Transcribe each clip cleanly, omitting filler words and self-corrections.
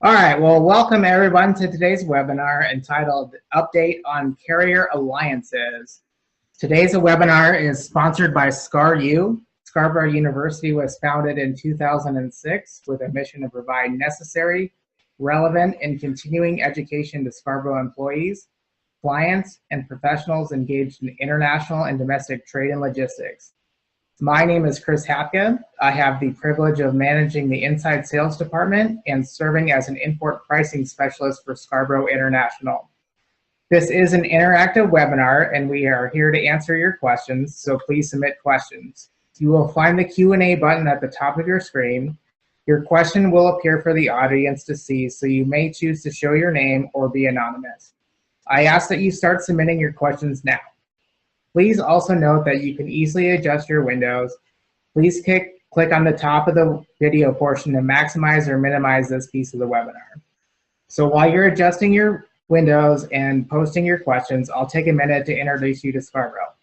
All right, well, welcome everyone to today's webinar entitled Update on Carrier Alliances. Today's webinar is sponsored by SCAR-U. Scarborough University was founded in 2006 with a mission to provide necessary, relevant, and continuing education to Scarborough employees, clients, and professionals engaged in international and domestic trade and logistics. My name is Chris Hapka. I have the privilege of managing the inside sales department and serving as an import pricing specialist for Scarborough International. This is an interactive webinar and we are here to answer your questions, so please submit questions. You will find the Q&A button at the top of your screen. Your question will appear for the audience to see, so you may choose to show your name or be anonymous. I ask that you start submitting your questions now. Please also note that you can easily adjust your windows. Please click on the top of the video portion to maximize or minimize this piece of the webinar. So while you're adjusting your windows and posting your questions, I'll take a minute to introduce you to Scarborough.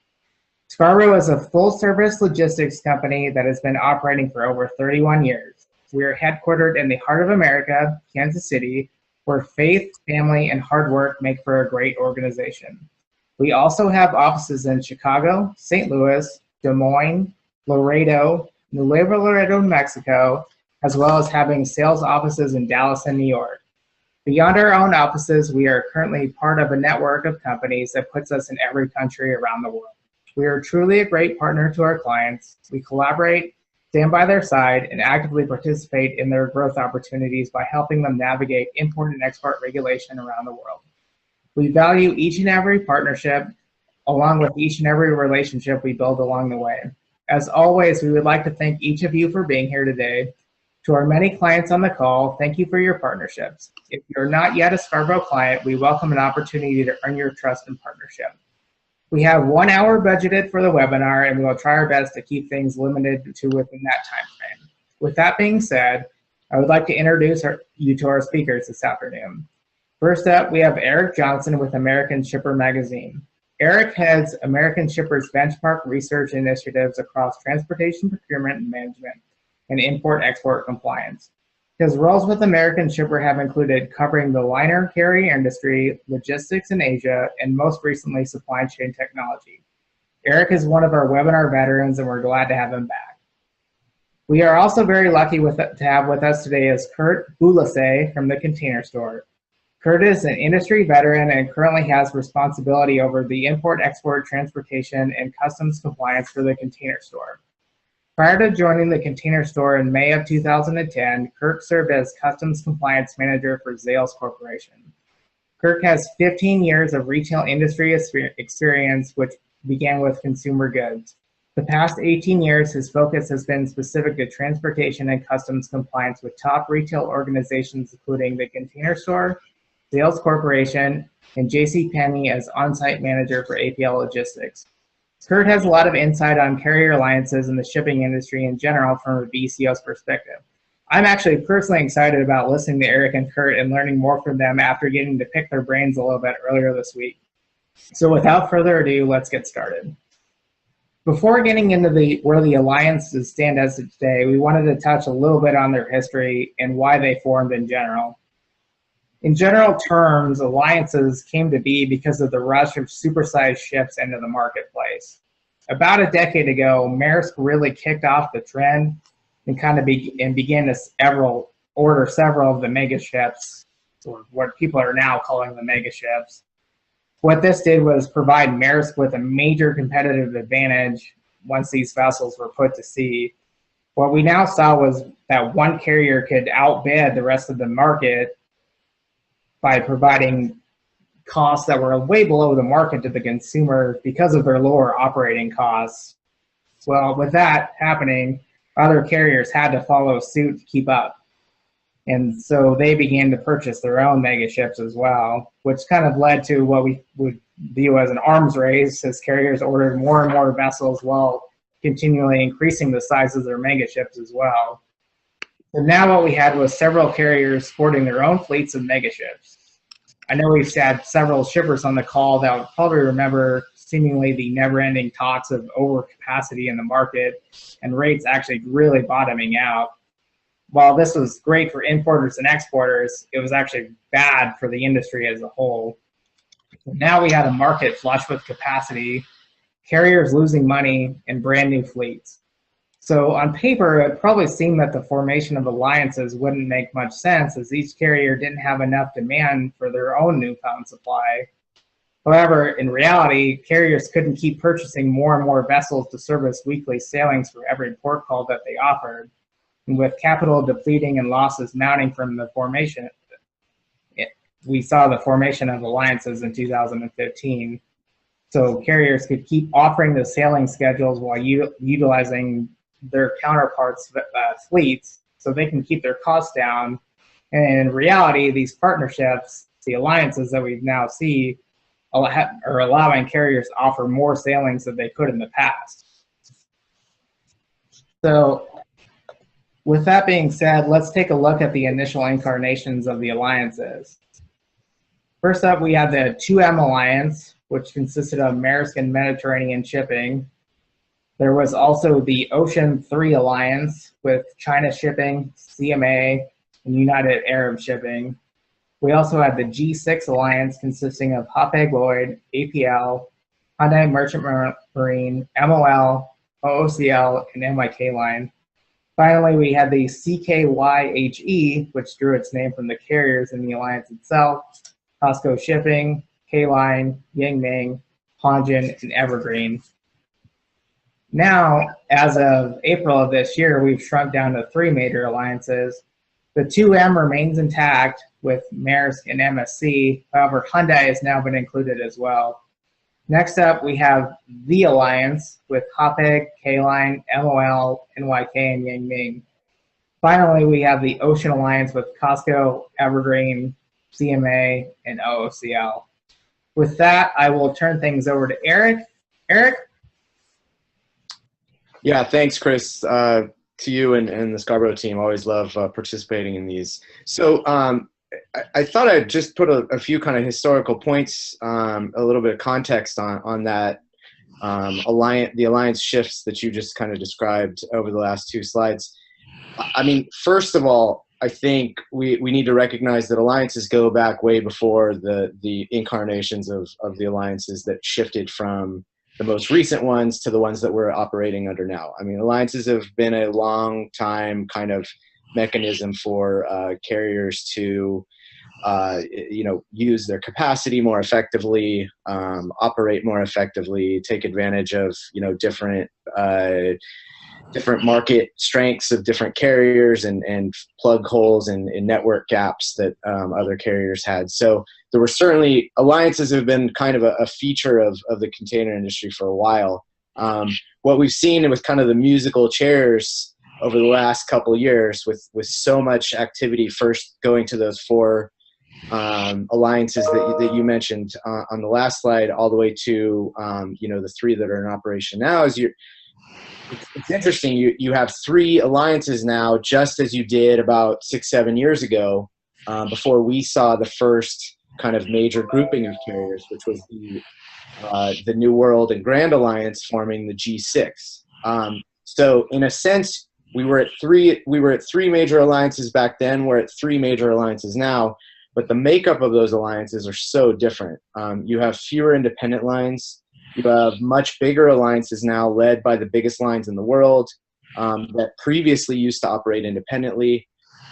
Scarborough is a full-service logistics company that has been operating for over 31 years. We are headquartered in the heart of America, Kansas City, where faith, family, and hard work make for a great organization. We also have offices in Chicago, St. Louis, Des Moines, Laredo, Nuevo Laredo, Mexico, as well as having sales offices in Dallas and New York. Beyond our own offices, we are currently part of a network of companies that puts us in every country around the world. We are truly a great partner to our clients. We collaborate, stand by their side, and actively participate in their growth opportunities by helping them navigate import and export regulation around the world. We value each and every partnership, along with each and every relationship we build along the way. As always, we would like to thank each of you for being here today. To our many clients on the call, thank you for your partnerships. If you're not yet a Scarborough client, we welcome an opportunity to earn your trust and partnership. We have 1 hour budgeted for the webinar, and we will try our best to keep things limited to within that time frame. With that being said, I would like to introduce you to our speakers this afternoon. First up, we have Eric Johnson with American Shipper Magazine. Eric heads American Shipper's benchmark research initiatives across transportation procurement and management and import-export compliance. His roles with American Shipper have included covering the liner carrier industry, logistics in Asia, and most recently, supply chain technology. Eric is one of our webinar veterans, and we're glad to have him back. We are also very lucky to have with us today is Kurt Boulase from the Container Store. Kurt is an industry veteran and currently has responsibility over the import, export, transportation, and customs compliance for the Container Store. Prior to joining the Container Store in May of 2010, Kurt served as Customs Compliance Manager for Zales Corporation. Kurt has 15 years of retail industry experience, which began with consumer goods. The past 18 years, his focus has been specific to transportation and customs compliance with top retail organizations, including the Container Store, Zales Corporation, and JCPenney as on-site manager for APL Logistics. Kurt has a lot of insight on carrier alliances in the shipping industry in general from a BCO's perspective. I'm actually personally excited about listening to Eric and Kurt and learning more from them after getting to pick their brains a little bit earlier this week. So without further ado, let's get started. Before getting into where the alliances stand as of today, we wanted to touch a little bit on their history and why they formed in general. In general terms, alliances came to be because of the rush of supersized ships into the marketplace. About a decade ago, Maersk really kicked off the trend and began to order several of the mega ships, or what people are now calling the mega ships. What this did was provide Maersk with a major competitive advantage once these vessels were put to sea. What we now saw was that one carrier could outbid the rest of the market by providing costs that were way below the market to the consumer because of their lower operating costs. Well, with that happening, other carriers had to follow suit to keep up. And so they began to purchase their own mega ships as well, which kind of led to what we would view as an arms race as carriers ordered more and more vessels while continually increasing the size of their mega ships as well. So now what we had was several carriers sporting their own fleets of mega ships. I know we've had several shippers on the call that would probably remember seemingly the never-ending talks of overcapacity in the market and rates actually really bottoming out. while this was great for importers and exporters, it was actually bad for the industry as a whole. Now we had a market flush with capacity, carriers losing money, and brand new fleets. So on paper, it probably seemed that the formation of alliances wouldn't make much sense, as each carrier didn't have enough demand for their own newfound supply. However, in reality, carriers couldn't keep purchasing more and more vessels to service weekly sailings for every port call that they offered. And with capital depleting and losses mounting from the formation, we saw the formation of alliances in 2015. So carriers could keep offering the sailing schedules while utilizing their counterparts' fleets so they can keep their costs down. And in reality, these partnerships, the alliances that we now see, are allowing carriers to offer more sailings than they could in the past. So with that being said, let's take a look at the initial incarnations of the alliances. First up, we have the 2M Alliance, which consisted of Maersk and Mediterranean Shipping. There was also the Ocean 3 Alliance with China Shipping, CMA, and United Arab Shipping. We also had the G6 Alliance consisting of Hapag-Lloyd, APL, Hyundai Merchant Marine, MOL, OOCL, and NYK Line. Finally, we had the CKYHE, which drew its name from the carriers in the alliance itself, COSCO Shipping, K-Line, Yingming, Hanjin, and Evergreen. Now, as of April of this year, we've shrunk down to 3 major alliances. The 2M remains intact with Maersk and MSC. However, Hyundai has now been included as well. Next up, we have the Alliance with Hapag, K-Line, MOL, NYK, and Yingming. Finally, we have the Ocean Alliance with COSCO, Evergreen, CMA, and OOCL. With that, I will turn things over to Eric. Eric? Yeah, thanks, Chris. To you and the Scarborough team, always love participating in these. So I thought I'd just put a few kind of historical points, a little bit of context on that the alliance shifts that you just kind of described over the last 2 slides. I mean, first of all, I think we need to recognize that alliances go back way before the incarnations of the alliances that shifted from the most recent ones to the ones that we're operating under now. I mean, alliances have been a long time kind of mechanism for carriers to, use their capacity more effectively, operate more effectively, take advantage of, different market strengths of different carriers and plug holes and network gaps that other carriers had. So there were certainly alliances have been kind of a feature of the container industry for a while. What we've seen with kind of the musical chairs over the last couple of years with so much activity, first going to those 4 alliances that you mentioned on the last slide, all the way to the 3 that are in operation now, it's interesting. You have 3 alliances now, just as you did about 6-7 years ago, before we saw the first kind of major grouping of carriers, which was the New World and Grand Alliance forming the G6. So in a sense, we were at 3 major alliances back then. We're at 3 major alliances now, but the makeup of those alliances are so different. You have fewer independent lines. You have much bigger alliances now led by the biggest lines in the world that previously used to operate independently.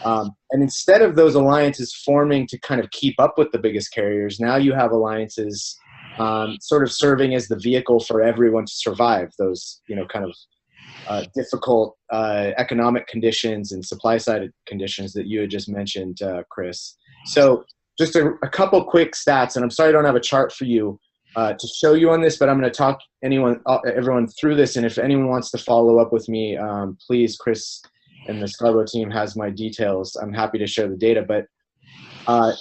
And instead of those alliances forming to kind of keep up with the biggest carriers, now you have alliances sort of serving as the vehicle for everyone to survive those, kind of difficult economic conditions and supply side conditions that you had just mentioned, Chris. So just a couple quick stats, and I'm sorry I don't have a chart for you to show you on this, but I'm going to talk everyone through this, and if anyone wants to follow up with me, please, Chris and the Scarborough team has my details. I'm happy to share the data, but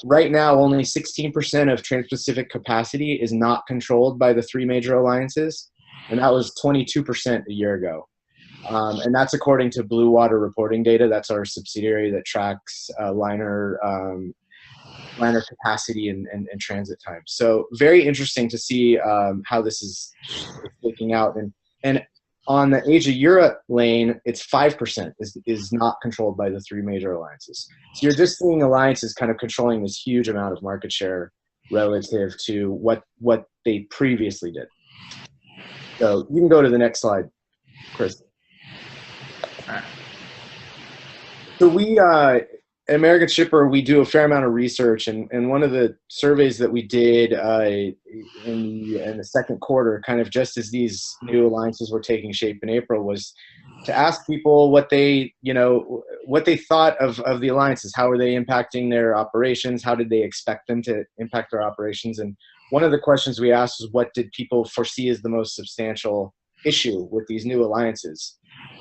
right now only 16% of Trans-Pacific capacity is not controlled by the 3 major alliances, and that was 22% a year ago. And that's according to Blue Water reporting data. That's our subsidiary that tracks liner capacity and transit time. So very interesting to see how this is working out. And On the Asia-Europe lane, it's 5% is not controlled by the three major alliances. So you're just seeing alliances kind of controlling this huge amount of market share relative to what they previously did. So you can go to the next slide, Chris. So we, at American Shipper, we do a fair amount of research, and one of the surveys that we did in the second quarter, kind of just as these new alliances were taking shape in April, was to ask people what they thought of the alliances. How were they impacting their operations? How did they expect them to impact their operations? And one of the questions we asked was, what did people foresee as the most substantial issue with these new alliances?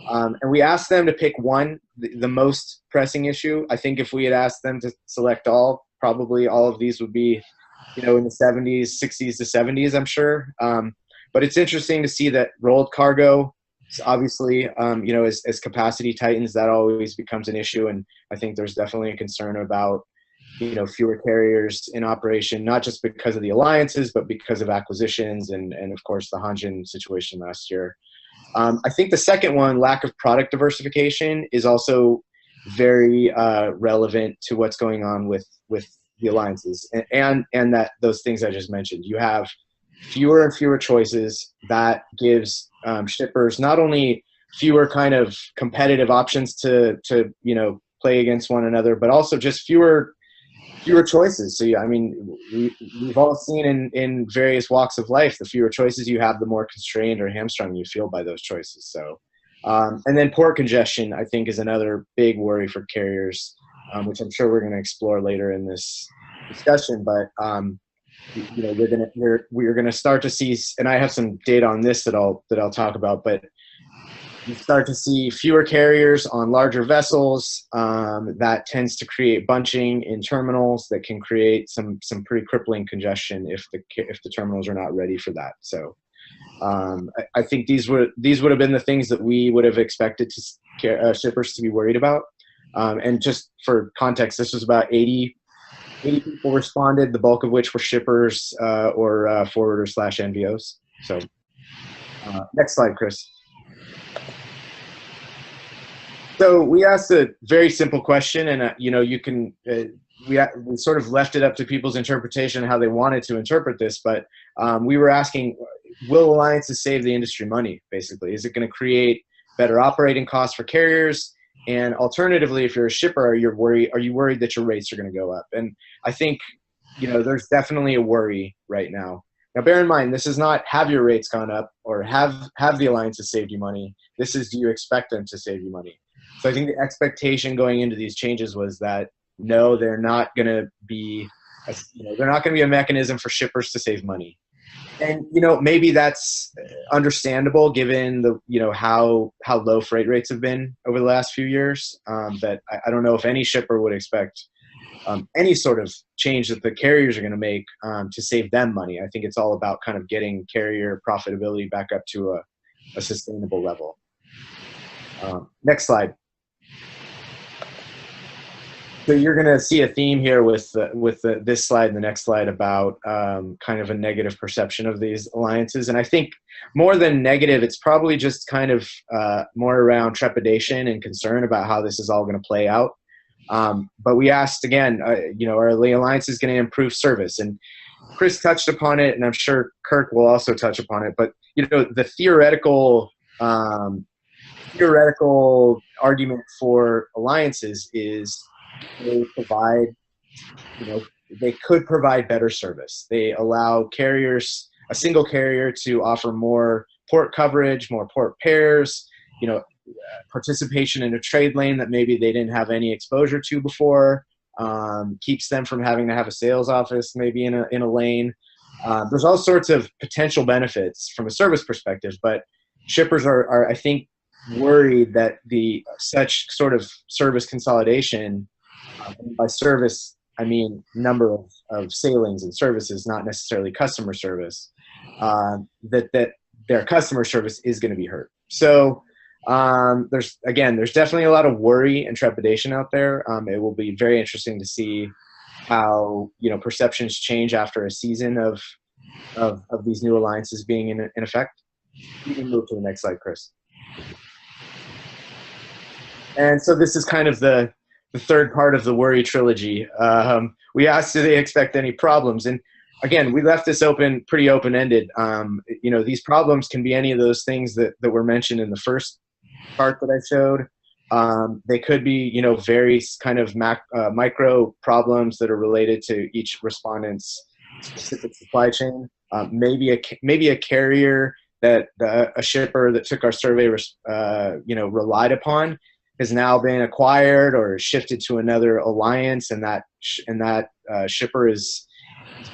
And we asked them to pick one, the most pressing issue. I think if we had asked them to select all, probably all of these would be, in the 70s, 60s to 70s, I'm sure. But it's interesting to see that rolled cargo, obviously, as capacity tightens, that always becomes an issue. And I think there's definitely a concern about, fewer carriers in operation, not just because of the alliances, but because of acquisitions and of course, the Hanjin situation last year. I think the second one, lack of product diversification, is also very relevant to what's going on with the alliances and that those things I just mentioned. You have fewer and fewer choices. That gives shippers not only fewer kind of competitive options to play against one another, but also just fewer choices. So, we've all seen in various walks of life, the fewer choices you have, the more constrained or hamstrung you feel by those choices. So, and then port congestion, I think, is another big worry for carriers, which I'm sure we're going to explore later in this discussion. But, we're going to start to see, and I have some data on this that I'll talk about, but you start to see fewer carriers on larger vessels. That tends to create bunching in terminals that can create some pretty crippling congestion if the terminals are not ready for that. So I think these would have been the things that we would have expected shippers to be worried about. And just for context, this was about 80 people responded, the bulk of which were shippers or forwarders / NVOs. So next slide, Chris. So we asked a very simple question, and you can we sort of left it up to people's interpretation how they wanted to interpret this, but we were asking, will alliances save the industry money? Basically, is it going to create better operating costs for carriers? And alternatively, if you're a shipper, are you worried that your rates are going to go up? And I think there's definitely a worry right now. Now, bear in mind, this is not have your rates gone up or have the alliances saved you money. This is, do you expect them to save you money? So I think the expectation going into these changes was that no, they're not going to be a mechanism for shippers to save money. And maybe that's understandable given the how low freight rates have been over the last few years. That I don't know if any shipper would expect any sort of change that the carriers are going to make to save them money. I think it's all about kind of getting carrier profitability back up to a sustainable level. Next slide. So you're going to see a theme here with this slide and the next slide about kind of a negative perception of these alliances. And I think more than negative, it's probably just kind of more around trepidation and concern about how this is all going to play out. But we asked again, are the alliances going to improve service? And Chris touched upon it, and I'm sure Kirk will also touch upon it. But the theoretical argument for alliances is they provide, they could provide better service. They allow carriers, a single carrier, to offer more port coverage, more port pairs, participation in a trade lane that maybe they didn't have any exposure to before, keeps them from having to have a sales office maybe in a lane. There's all sorts of potential benefits from a service perspective, but shippers are I think, worried that such sort of service consolidation, by service I mean number of sailings and services, not necessarily customer service, that their customer service is going to be hurt. So there's definitely a lot of worry and trepidation out there. It will be very interesting to see how perceptions change after a season of these new alliances being in effect. You can move to the next slide, Chris. And so this is kind of the third part of the worry trilogy. We asked, do they expect any problems? And again, we left this open, pretty open-ended. You know, these problems can be any of those things that were mentioned in the first chart that I showed. They could be, you know, very kind of micro problems that are related to each respondent's specific supply chain. Maybe a carrier that a shipper that took our survey, you know, relied upon has now been acquired or shifted to another alliance, and that shipper is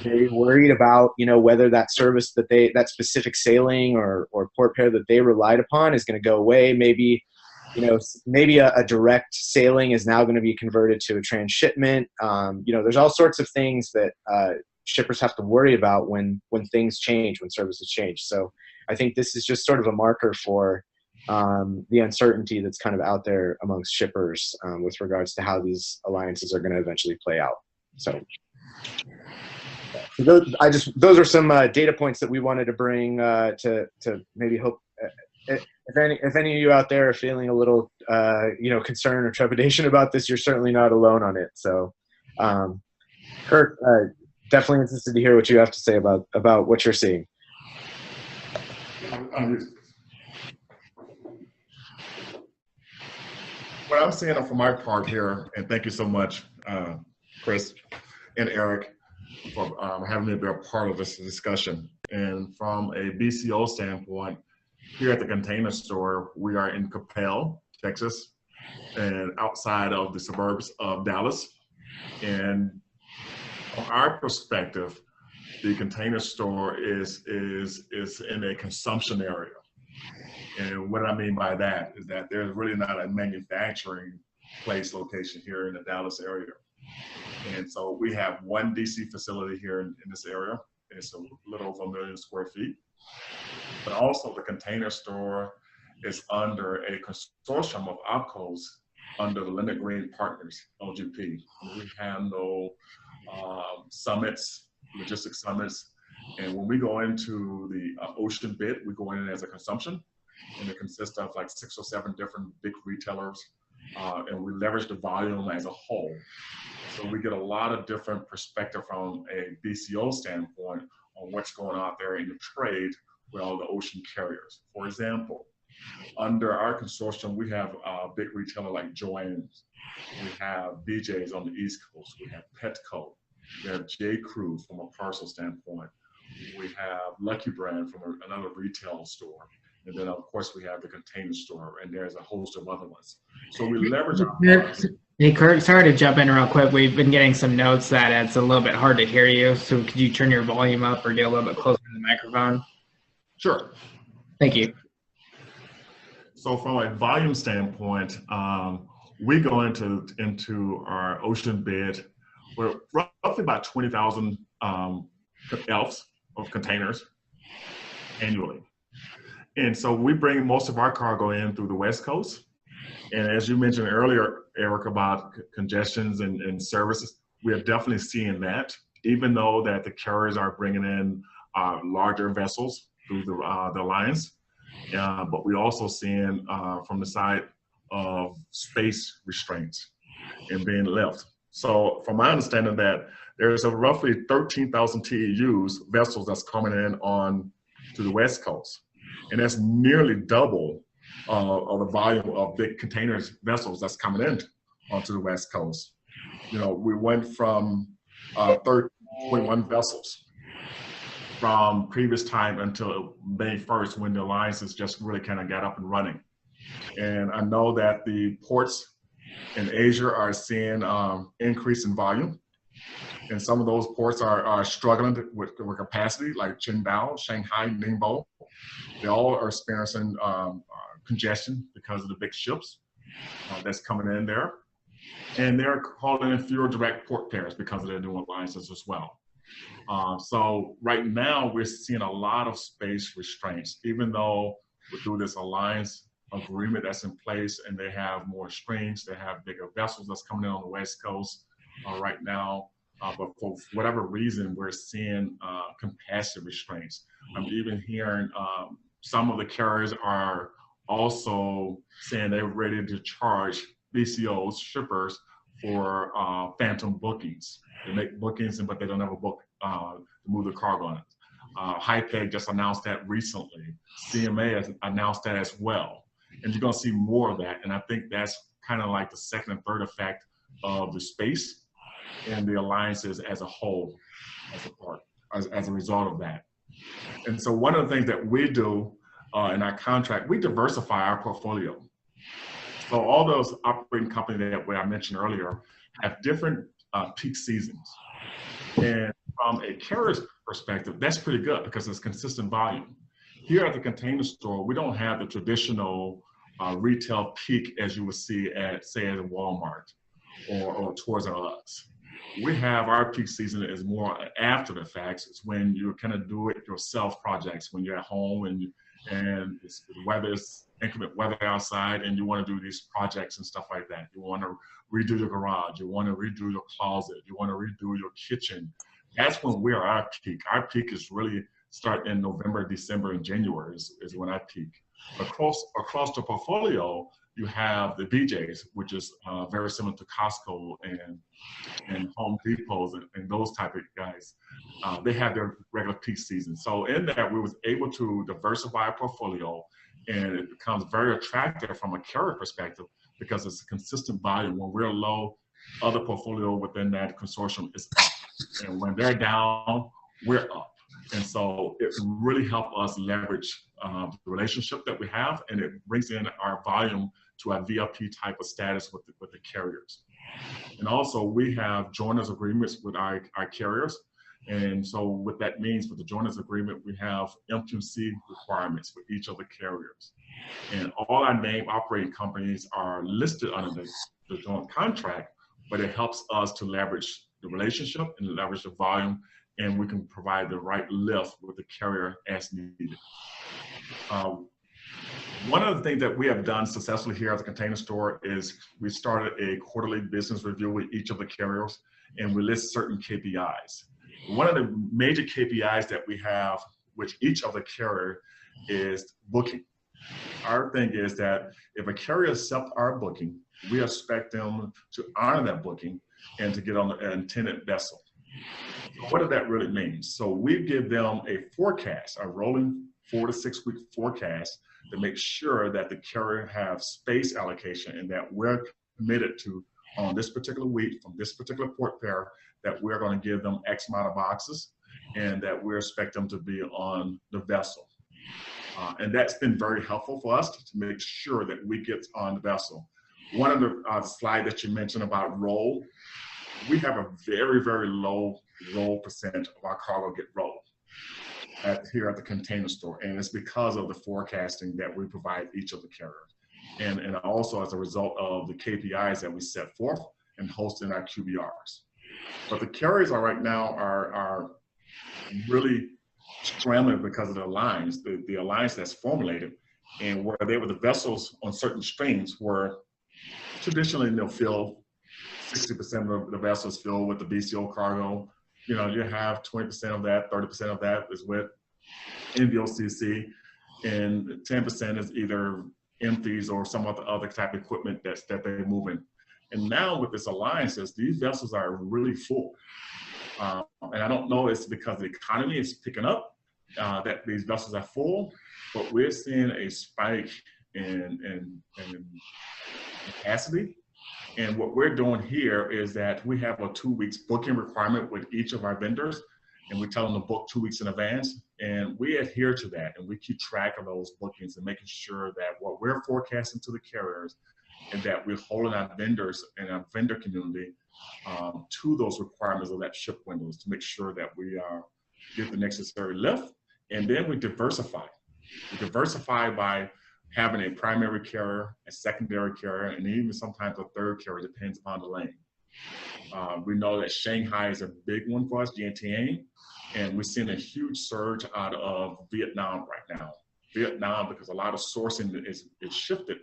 very worried about, you know, whether that service that specific sailing or port pair that they relied upon is going to go away. Maybe, you know, maybe a direct sailing is now going to be converted to a transshipment. You know, there's all sorts of things that shippers have to worry about when things change, when services change. So I think this is just sort of a marker for the uncertainty that's kind of out there amongst shippers with regards to how these alliances are going to eventually play out. So those are some data points that we wanted to bring to maybe help. If any of you out there are feeling a little you know, concern or trepidation about this, you're certainly not alone on it. So Kurt, definitely interested to hear what you have to say about what you're seeing. What I'm seeing for my part here, and thank you so much, Chris and Eric, for having me be a part of this discussion. And from a BCO standpoint, here at the Container Store, we are in Coppell, Texas, and outside of the suburbs of Dallas. And from our perspective, the Container Store is in a consumption area. And what I mean by that is that there's really not a manufacturing place location here in the Dallas area. And so we have one DC facility here in this area. It's a little over 1 million square feet. But also the Container Store is under a consortium of opcos under the Leonard Green Partners, LGP. We handle summits, logistics summits. And when we go into the ocean bid, we go in as a consumption. And it consists of like 6 or 7 different big retailers. And we leverage the volume as a whole. So we get a lot of different perspective from a BCO standpoint on what's going on there in the trade with all the ocean carriers. For example, under our consortium, we have a big retailer like Joann's. We have BJ's on the East Coast. We have Petco. We have J. Crew from a parcel standpoint. We have Lucky Brand from another retail store. And then, of course, we have the Container Store, and there's a host of other ones. So we leverage our... Hey, Kurt, sorry to jump in real quick. We've been getting some notes that it's a little bit hard to hear you. So could you turn your volume up or get a little bit closer to the microphone? Sure. Thank you. So from a volume standpoint, we go into our ocean bid. We're roughly about 20,000 ELFs of containers annually. And so we bring most of our cargo in through the West Coast. And as you mentioned earlier, Eric, about congestions and services, we are definitely seeing that, even though that the carriers are bringing in larger vessels through the alliance. But we're also seeing from the side of space restraints and being left. So from my understanding that there's a roughly 13,000 TEUs vessels that's coming in on to the West Coast. And that's nearly double of the volume of big containers vessels that's coming in onto the West Coast. You know, we went from 21 vessels from previous time until May 1st when the alliances just really kind of got up and running. And I know that the ports in Asia are seeing increase in volume. And some of those ports are struggling with capacity, like Qingdao, Shanghai, Ningbo. They all are experiencing congestion because of the big ships that's coming in there. And they're calling in fewer direct port pairs because of their new alliances as well. So right now we're seeing a lot of space restraints, even though we do this alliance agreement that's in place and they have more streams, they have bigger vessels that's coming in on the West Coast right now. But for whatever reason, we're seeing capacity restraints. I'm even hearing some of the carriers are also saying they're ready to charge BCOs, shippers, for phantom bookings. They make bookings, but they don't have a book to move the cargo on it. HIPEG just announced that recently. CMA has announced that as well. And you're going to see more of that. And I think that's kind of like the second and third effect of the space and the alliances as a whole, as a result of that. And so one of the things that we do in our contract, we diversify our portfolio. So all those operating companies that I mentioned earlier have different peak seasons. And from a carrier's perspective, that's pretty good because it's consistent volume. Here at the Container Store, we don't have the traditional retail peak as you would see at, say, at a Walmart or Toys R Us. We have our peak season is more after the fact. It's when you kind of do it yourself projects, when you're at home and the weather is inclement weather outside and you want to do these projects and stuff like that. You want to redo your garage, you want to redo your closet, you want to redo your kitchen. That's when we're our peak. Our peak is really start in November, December, and January is when I peak. Across the portfolio, you have the BJs, which is very similar to Costco and Home Depots and those type of guys. They have their regular peak season. So in that, we was able to diversify our portfolio, and it becomes very attractive from a carrier perspective because it's a consistent volume. When we're low, other portfolio within that consortium is up. And when they're down, we're up. And so it really helped us leverage the relationship that we have, and it brings in our volume to our VIP type of status with the carriers. And also we have joiners agreements with our carriers. And so what that means with the joiners agreement, we have MQC requirements for each of the carriers. And all our named operating companies are listed under the joint contract, but it helps us to leverage the relationship and leverage the volume, and we can provide the right lift with the carrier as needed. One of the things that we have done successfully here at the Container Store is we started a quarterly business review with each of the carriers, and we list certain KPIs. One of the major KPIs that we have with each of the carrier is booking. Our thing is that if a carrier accepts our booking, we expect them to honor that booking and to get on an intended vessel. So what does that really mean? So we give them a forecast, a rolling 4 to 6 week forecast to make sure that the carrier have space allocation and that we're committed to on this particular week from this particular port pair that we're going to give them X amount of boxes and that we expect them to be on the vessel. And that's been very helpful for us to make sure that we get on the vessel. One of the slide that you mentioned about roll, we have a very, very low roll percent of our cargo get rolled here at the Container Store. And it's because of the forecasting that we provide each of the carriers. And also as a result of the KPIs that we set forth and hosting our QBRs. But the carriers right now are really scrambling because of the alliance, the alliance that's formulated, and where they were the vessels on certain streams where traditionally they'll fill 60% of the vessels filled with the BCO cargo. You know, you have 20% of that, 30% of that is with NVOCC, and 10% is either empties or some of the other type of equipment that they're moving. And now with this alliances, these vessels are really full. And I don't know it's because the economy is picking up that these vessels are full, but we're seeing a spike in capacity. And what we're doing here is that we have a 2 weeks booking requirement with each of our vendors, and we tell them to book 2 weeks in advance, and we adhere to that, and we keep track of those bookings and making sure that what we're forecasting to the carriers and that we're holding our vendors and our vendor community to those requirements of that ship windows to make sure that we get the necessary lift. And then we diversify. We diversify by having a primary carrier, a secondary carrier, and even sometimes a third carrier, depends upon the lane. We know that Shanghai is a big one for us, Vientiane, and we're seeing a huge surge out of Vietnam right now. Vietnam, because a lot of sourcing is shifted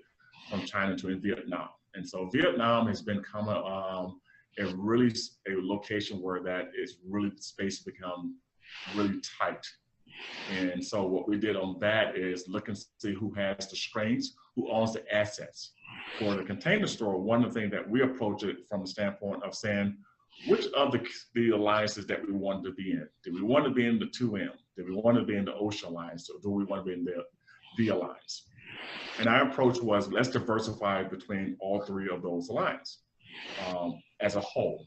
from China to Vietnam. And so Vietnam has become a location where that is really, space become really tight. And so what we did on that is look and see who has the strengths, who owns the assets. For the container store, one of the things that we approach it from the standpoint of saying, which of the alliances that we wanted to be in? Did we want to be in the 2M? Did we want to be in the Ocean Alliance? Or do we want to be in the Alliance? And our approach was, let's diversify between all three of those alliances as a whole.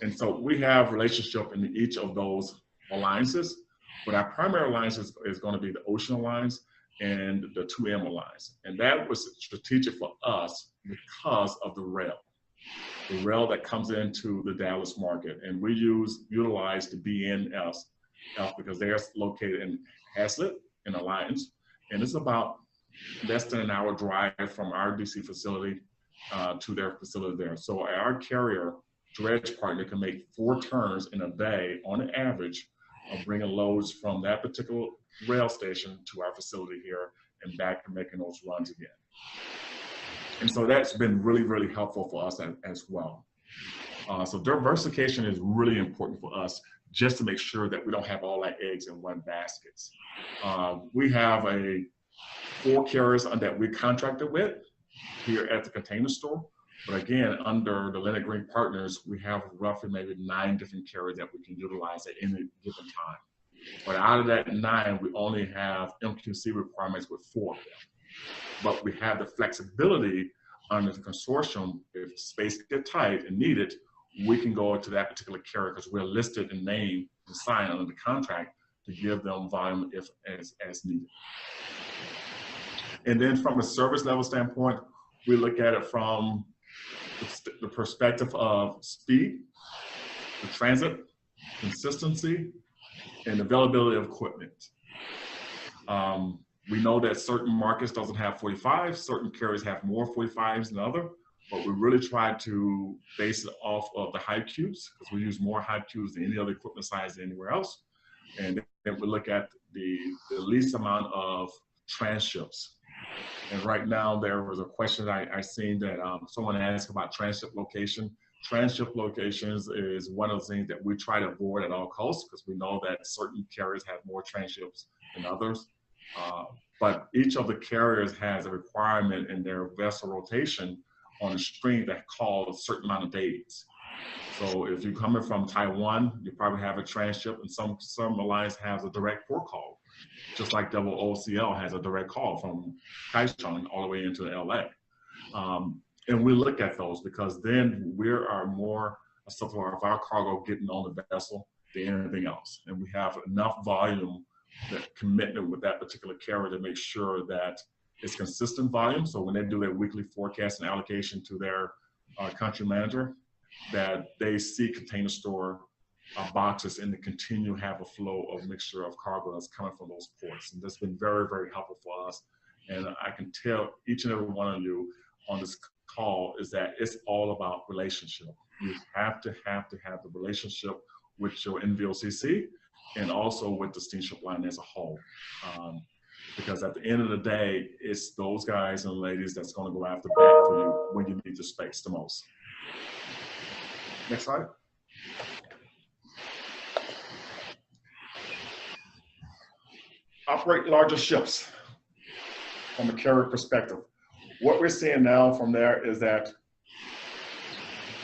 And so we have relationship in each of those alliances, but our primary alliance is going to be the Ocean Alliance and the 2M Alliance. And that was strategic for us because of the rail that comes into the Dallas market. And we utilize the BNF because they're located in Hazlet in Alliance. And it's about less than an hour drive from our DC facility to their facility there. So our carrier dredge partner can make 4 turns in a day on an average of bringing loads from that particular rail station to our facility here and back and making those runs again. And so that's been really, really helpful for us as well. So diversification is really important for us just to make sure that we don't have all our eggs in one basket. We have 4 carriers that we contracted with here at the container store. But again, under the Leonard Green Partners, we have roughly maybe 9 different carriers that we can utilize at any given time. But out of that 9, we only have MQC requirements with 4 of them. But we have the flexibility under the consortium. If space gets tight and needed, we can go to that particular carrier because we're listed and named and signed under the contract to give them volume if as needed. And then from a service level standpoint, we look at it from the perspective of speed, the transit, consistency, and availability of equipment. We know that certain markets doesn't have 45, certain carriers have more 45s than others, but we really try to base it off of the high cubes because we use more high cubes than any other equipment size anywhere else. And then we look at the least amount of transships. And right now there was a question I seen that someone asked about transship location. Transship locations is one of the things that we try to avoid at all costs because we know that certain carriers have more transships than others. But each of the carriers has a requirement in their vessel rotation on a stream that calls a certain amount of days. So if you're coming from Taiwan, you probably have a transship, and some alliance has a direct port call, just like OOCL has a direct call from Kaohsiung all the way into LA. And we look at those because then we are more acceptable of our cargo getting on the vessel than anything else. And we have enough volume, that commitment with that particular carrier to make sure that it's consistent volume. So when they do their weekly forecast and allocation to their country manager, that they see container store boxes and they continue to have a flow of mixture of cargo that's coming from those ports. And that's been very, very helpful for us. And I can tell each and every one of you on this call is that it's all about relationship. You have to have the relationship with your NVOCC and also with the steamship line as a whole. Because at the end of the day, it's those guys and ladies that's going to go after bat for you when you need the space the most. Next slide. Operate larger ships from a carrier perspective. What we're seeing now from there is that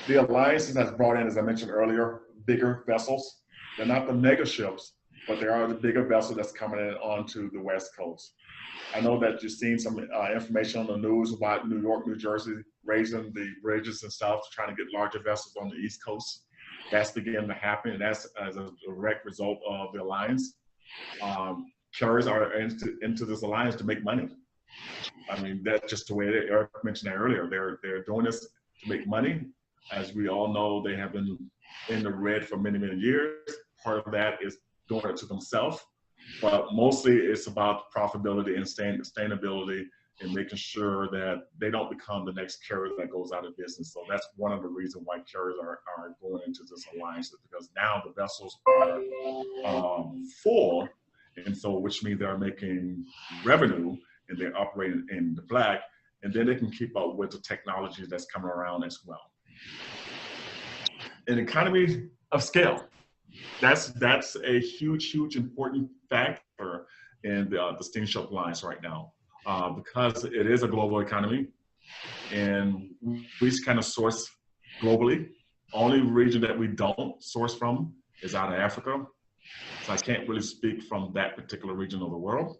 the alliances has brought in, as I mentioned earlier, bigger vessels. They're not the mega ships, but they are the bigger vessels that's coming in onto the West Coast. I know that you've seen some information on the news about New York, New Jersey, raising the bridges and stuff, trying to get larger vessels on the East Coast. That's beginning to happen, and that's as a direct result of the alliance. Carriers are into this alliance to make money. I mean, that's just the way it is. Eric mentioned that earlier. They're doing this to make money. As we all know, they have been in the red for many, many years. Part of that is doing it to themselves, but mostly it's about profitability and sustainability and making sure that they don't become the next carrier that goes out of business. So that's one of the reasons why carriers are going into this alliance, because now the vessels are full, and so which means they're making revenue and they're operating in the black, and then they can keep up with the technology that's coming around as well. An economy of scale. That's a huge important factor in the steamship lines right now, because it is a global economy, and we kind of source globally. Only region that we don't source from is out of Africa, so I can't really speak from that particular region of the world.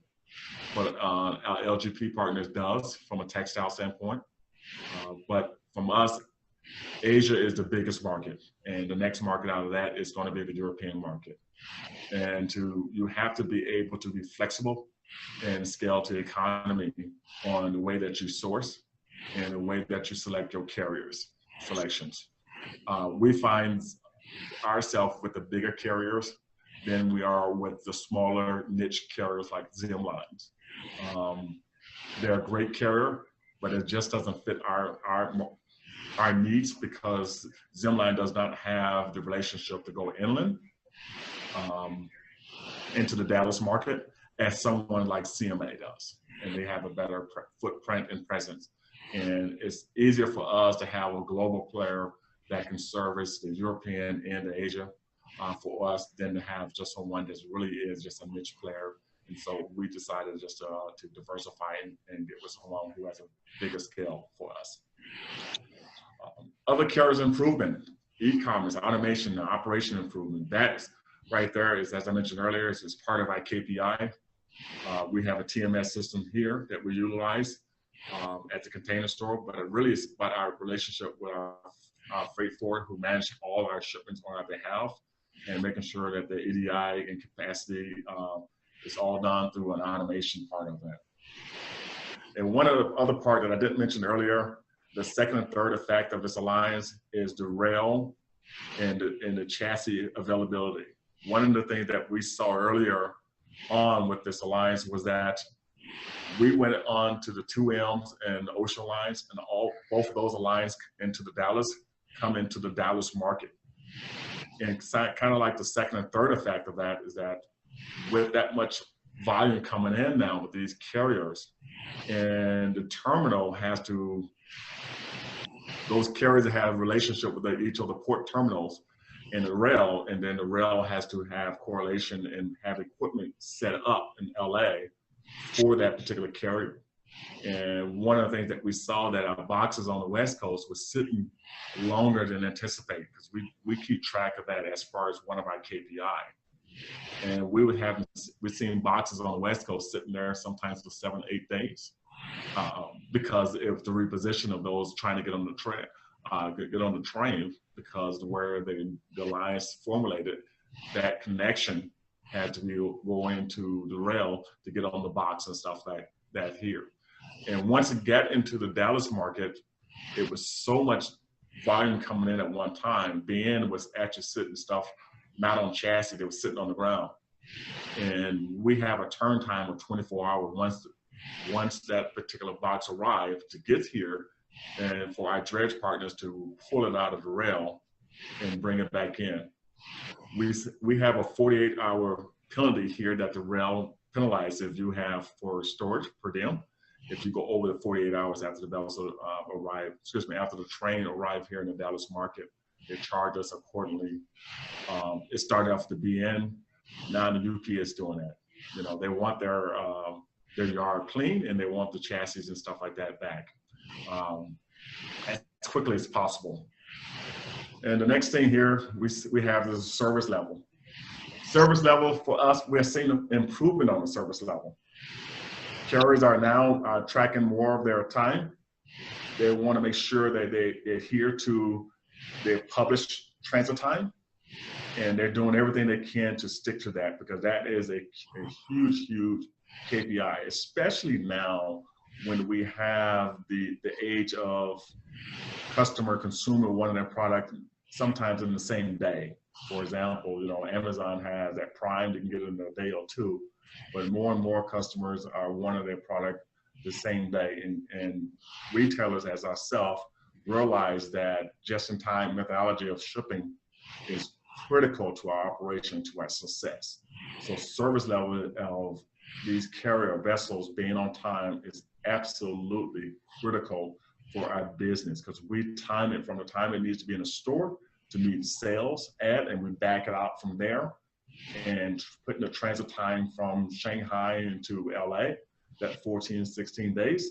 But our LGP partners does from a textile standpoint. But from us, Asia is the biggest market, and the next market out of that is going to be the European market. And you have to be able to be flexible and scale to the economy on the way that you source and the way that you select your carriers selections. We find ourselves with the bigger carriers than we are with the smaller niche carriers like ZIM lines. They're a great carrier, but it just doesn't fit our needs, because Zimline does not have the relationship to go inland into the Dallas market as someone like CMA does, and they have a better footprint and presence. And it's easier for us to have a global player that can service the European and the Asia for us than to have just someone that really is just a niche player. And so we decided just to diversify and get with someone who has a bigger scale for us. Other carriers improvement, e-commerce, automation, and operation improvement. That right there is, as I mentioned earlier, is part of our KPI. We have a TMS system here that we utilize at the Container Store, but it really is about our relationship with our freight forwarder who manage all our shipments on our behalf, and making sure that the EDI and capacity is all done through an automation part of that. And one of the other part that I didn't mention earlier, the second and third effect of this alliance is the rail and the chassis availability. One of the things that we saw earlier on with this alliance was that we went on to the 2Ms and the ocean lines, and both of those alliances into the Dallas come into the Dallas market. And kind of like the second and third effect of that is that with that much volume coming in now with these carriers, and the terminal has to, those carriers have a relationship with each of the port terminals and the rail, and then the rail has to have correlation and have equipment set up in LA for that particular carrier. And one of the things that we saw that our boxes on the West Coast was sitting longer than anticipated, because we keep track of that as far as one of our KPI. And we've seen boxes on the West Coast sitting there sometimes for 7 to 8 days, because of the reposition of those trying to get on the train, because where the alliance formulated, that connection had to be going to the rail to get on the box and stuff like that here. And once it got into the Dallas market, it was so much volume coming in at one time. BN was actually sitting stuff not on chassis, they were sitting on the ground. And we have a turn time of 24 hours once that particular box arrived to get here, and for our dredge partners to pull it out of the rail and bring it back in. We have a 48-hour penalty here that the rail penalizes if you have for storage per diem. If you go over the 48 hours after the vessel after the train arrived here in the Dallas market, they charge us accordingly. It started off the BN, now the UP is doing that. You know, they want their yard clean, and they want the chassis and stuff like that back as quickly as possible. And the next thing here we have is service level. Service level for us, we're seeing an improvement on the service level. Carriers are now tracking more of their time. They want to make sure that they adhere to their published transit time, and they're doing everything they can to stick to that, because that is a huge KPI, especially now when we have the age of consumer wanting their product sometimes in the same day. For example, you know, Amazon has that Prime, you can get it in a day or two, but more and more customers are wanting their product the same day. And retailers as ourselves realize that just-in-time methodology of shipping is critical to our operation, to our success. So service level of these carrier vessels being on time is absolutely critical for our business, because we time it from the time it needs to be in a store to meet sales at, and we back it out from there. And putting the transit time from Shanghai into LA, that 14, 16 days,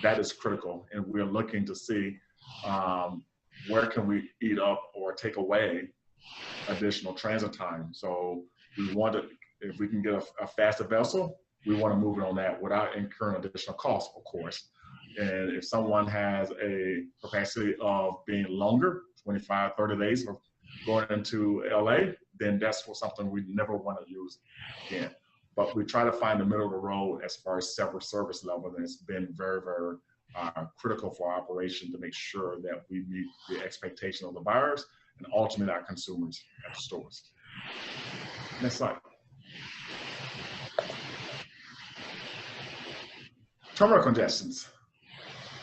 that is critical. And we're looking to see where can we eat up or take away additional transit time. So we want to, if we can get a faster vessel, we want to move it on that without incurring additional costs, of course. And if someone has a capacity of being longer, 25, 30 days of going into LA, then that's for something we never want to use again. But we try to find the middle of the road as far as separate service level. And it's been very, very critical for our operation to make sure that we meet the expectation of the buyers and ultimately our consumers at the stores. Next slide. Terminal congestions.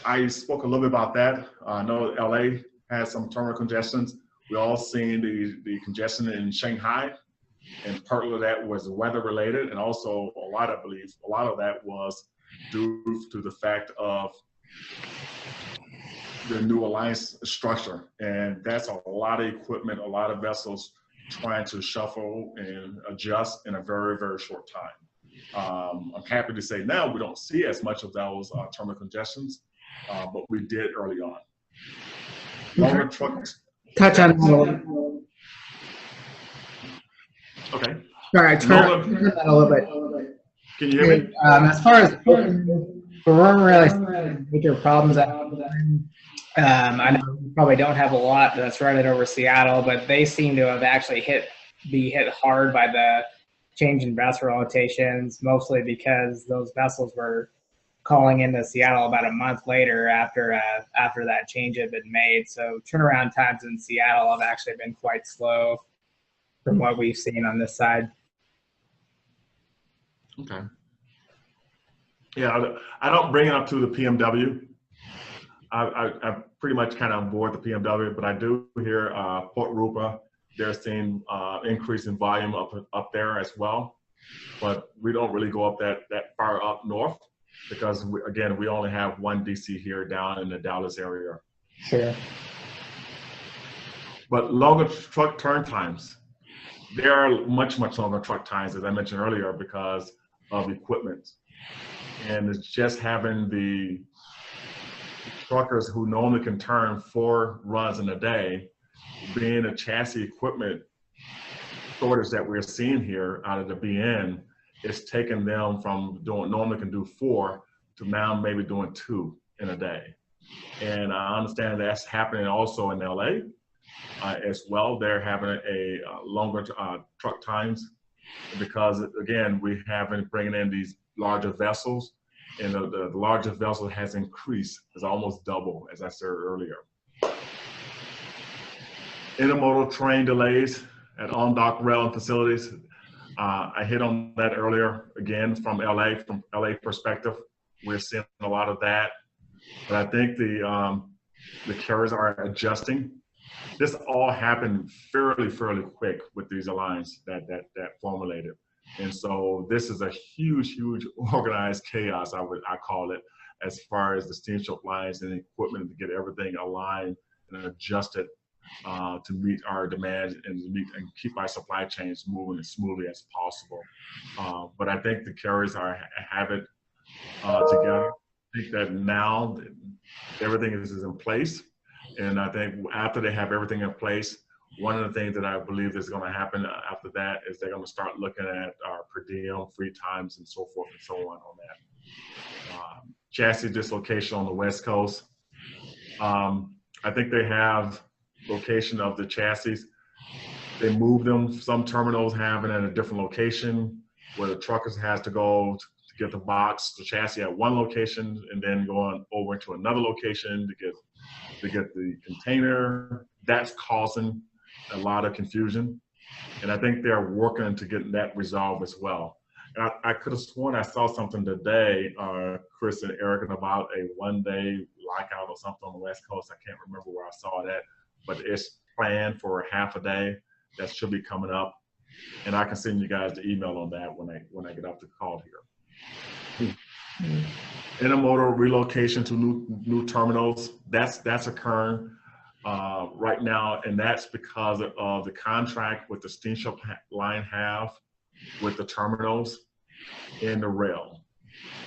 I spoke a little bit about that. I know LA has some terminal congestions. We all seen the congestion in Shanghai, and part of that was weather related, and also I believe a lot of that was due to the fact of the new alliance structure, and that's a lot of equipment, a lot of vessels trying to shuffle and adjust in a very, very short time. I'm happy to say now we don't see as much of those terminal congestions, but we did early on. Longer trucks. Touch on that. Okay. All right, turn that a little bit. Can you hear me? As far as there weren't really major problems. I know we probably don't have a lot that's running over Seattle, but they seem to have actually be hit hard by the change in vessel rotations, mostly because those vessels were calling into Seattle about a month later after that change had been made. So turnaround times in Seattle have actually been quite slow from what we've seen on this side. Okay. Yeah, I don't bring it up to the PMW. I pretty much kind of on board the PMW, but I do hear Port Rupa, they're seeing increase in volume up there as well. But we don't really go up that far up north because, again, we only have one DC here down in the Dallas area. Sure. But longer truck turn times. There are much, much longer truck times, as I mentioned earlier, because of equipment. And it's just having the truckers who normally can turn 4 runs in a day, being a chassis equipment shortage that we're seeing here out of the BN, it's taken them from normally can do 4 to now maybe doing 2 in a day. And I understand that's happening also in LA as well. They're having a longer truck times because, again, we have been bringing in these larger vessels, and the larger vessel has increased. It's almost double, as I said earlier. Intermodal train delays at on-dock rail and facilities. I hit on that earlier. Again, from LA perspective, we're seeing a lot of that. But I think the carriers are adjusting. This all happened fairly quick with these alliances that formulated. And so this is a huge organized chaos, I call it, as far as the steamship lines and equipment to get everything aligned and adjusted to meet our demands and keep our supply chains moving as smoothly as possible. But I think the carriers have it together. I think that now everything is in place. And I think after they have everything in place, one of the things that I believe is going to happen after that is they're going to start looking at our per diem, free times, and so forth and so on that. Chassis dislocation on the West Coast. I think they have location of the chassis. They move them. Some terminals have it at a different location where the truckers has to go to get the chassis at one location and then going over to another location to get the container. That's causing a lot of confusion. And I think they're working to get that resolved as well. And I could have sworn I saw something today, Chris and Eric, about a one-day lockout or something on the West Coast. I can't remember where I saw that, but it's planned for half a day. That should be coming up. And I can send you guys the email on that when I get off the call here. Intermodal relocation to new terminals, that's occurring. right now, and that's because of the contract with the steamship line have with the terminals and the rail.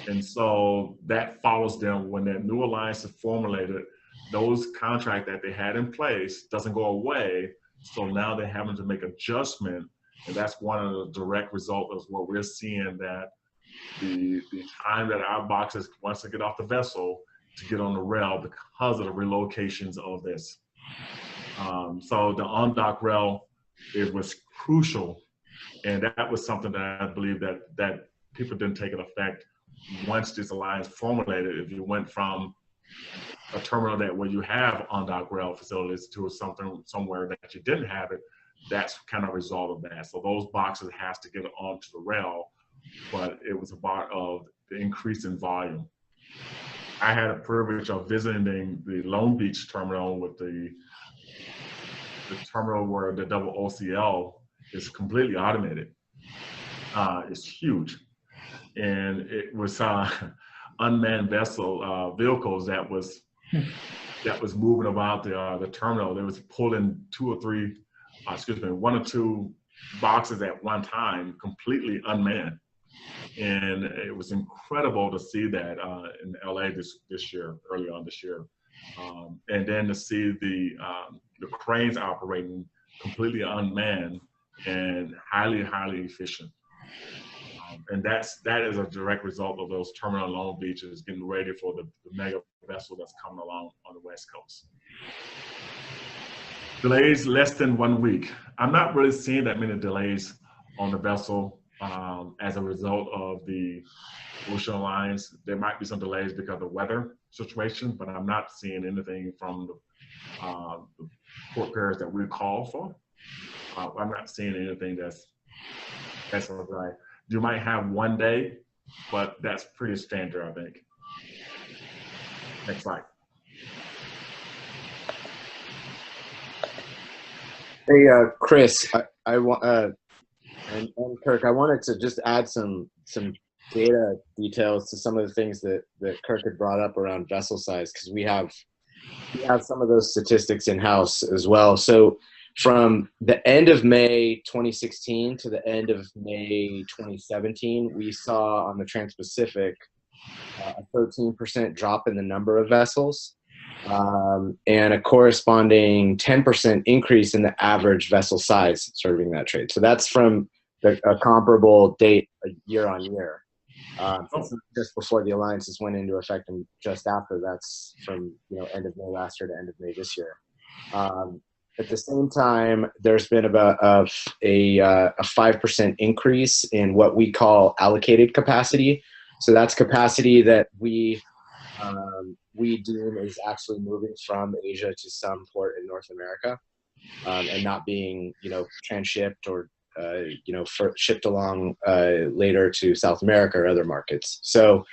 And so that follows them when that new alliance is formulated. Those contracts that they had in place doesn't go away. So now they're having to make adjustment. And that's one of the direct results of what we're seeing, that the time that our boxes, once they get off the vessel, to get on the rail because of the relocations of this. So the on-dock rail, it was crucial. And that was something that I believe that people didn't take an effect once this alliance formulated. If you went from a terminal where you have on-dock rail facilities to somewhere that you didn't have it, that's kind of a result of that. So those boxes has to get onto the rail, but it was a part of the increase in volume. I had a privilege of visiting the Long Beach terminal with the terminal where the double OCL is completely automated. It's huge. And it was unmanned vehicles that was moving about the terminal. They was pulling one or two boxes at one time, completely unmanned. And it was incredible to see that in LA this year, early on this year. And then to see the cranes operating completely unmanned and highly efficient. And that is a direct result of those terminal Long Beaches getting ready for the mega vessel that's coming along on the West Coast. Delays less than 1 week. I'm not really seeing that many delays on the vessel as a result of the Ocean Alliance. There might be some delays because of the weather situation, but I'm not seeing anything from the port pairs that we call for. I'm not seeing anything that's right. You might have 1 day, but that's pretty standard, I think. Next slide. Hey, Chris, I want and Kirk, I wanted to just add some data details to some of the things that Kirk had brought up around vessel size, because we have some of those statistics in house as well. So from the end of May 2016 to the end of May 2017, we saw on the Trans-Pacific a 13% drop in the number of vessels and a corresponding 10% increase in the average vessel size serving that trade. So that's from a comparable date year on year. Just before the alliances went into effect and just after. That's from end of May last year to end of May this year. At the same time, there's been about a 5% increase in what we call allocated capacity. So that's capacity that we deem is actually moving from Asia to some port in North America, and not being transshipped or shipped along later to South America or other markets. So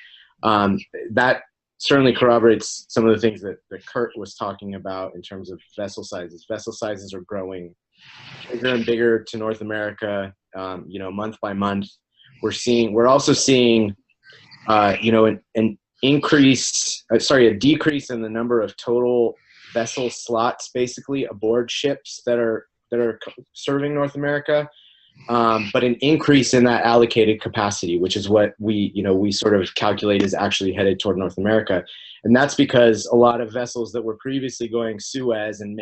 that certainly corroborates some of the things that Kurt was talking about in terms of vessel sizes. Vessel sizes are growing bigger and bigger to North America, month by month. We're also seeing, an increase, a decrease in the number of total vessel slots, basically aboard ships that are serving North America. But an increase in that allocated capacity, which is what we sort of calculate is actually headed toward North America. And that's because a lot of vessels that were previously going Suez and